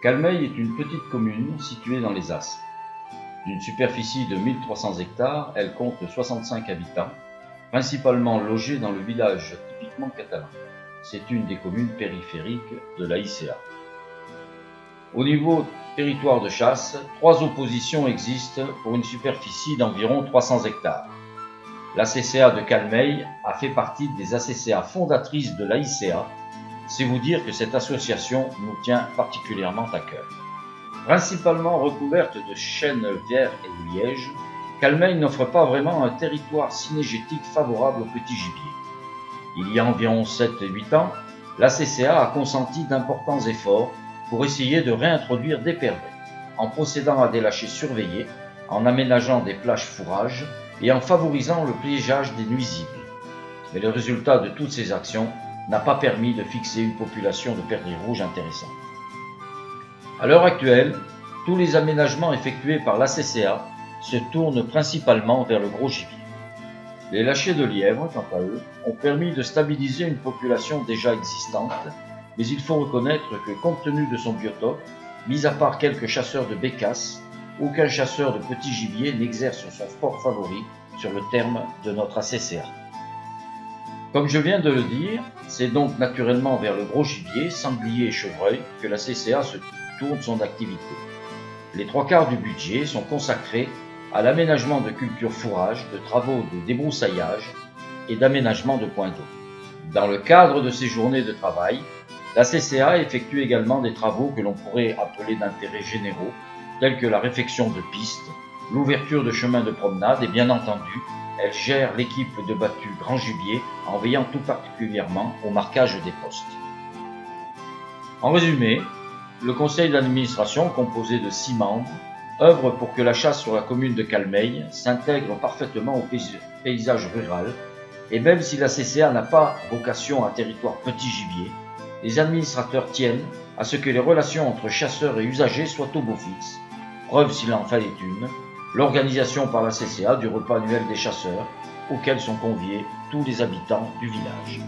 Calmeil est une petite commune située dans les Asses. D'une superficie de 1300 hectares, elle compte 65 habitants, principalement logés dans le village typiquement catalan. C'est une des communes périphériques de la ICA. Au niveau territoire de chasse, 3 oppositions existent pour une superficie d'environ 300 hectares. L'ACCA de Calmeil a fait partie des ACCA fondatrices de l'AICA. C'est vous dire que cette association nous tient particulièrement à cœur. Principalement recouverte de chênes verts et de lièges, Calmeil n'offre pas vraiment un territoire cynégétique favorable au petit gibier. Il y a environ 7-8 ans, l'ACCA a consenti d'importants efforts pour essayer de réintroduire des perdrix, en procédant à des lâchers surveillés, en aménageant des plages fourrage et en favorisant le piégeage des nuisibles. Mais le résultat de toutes ces actions n'a pas permis de fixer une population de perdrix rouges intéressante. À l'heure actuelle, tous les aménagements effectués par l'ACCA se tournent principalement vers le gros gibier. Les lâchers de lièvre, quant à eux, ont permis de stabiliser une population déjà existante, mais il faut reconnaître que, compte tenu de son biotope, mis à part quelques chasseurs de bécasses, aucun chasseur de petit gibier n'exerce son sport favori sur le terme de notre ACCA. Comme je viens de le dire, c'est donc naturellement vers le gros gibier, sanglier et chevreuil que la CCA se tourne son activité. Les 3/4 du budget sont consacrés à l'aménagement de cultures fourrage, de travaux de débroussaillage et d'aménagement de points d'eau. Dans le cadre de ces journées de travail, la CCA effectue également des travaux que l'on pourrait appeler d'intérêt généraux, tels que la réfection de pistes, l'ouverture de chemins de promenade et bien entendu, elle gère l'équipe de battue grand gibier en veillant tout particulièrement au marquage des postes. En résumé, le conseil d'administration, composé de 6 membres, œuvre pour que la chasse sur la commune de Calmeil s'intègre parfaitement au paysage rural, et même si la CCA n'a pas vocation à territoire petit gibier, les administrateurs tiennent à ce que les relations entre chasseurs et usagers soient au beau fixe, preuve s'il en fallait une, l'organisation par la CCA du repas annuel des chasseurs, auquel sont conviés tous les habitants du village.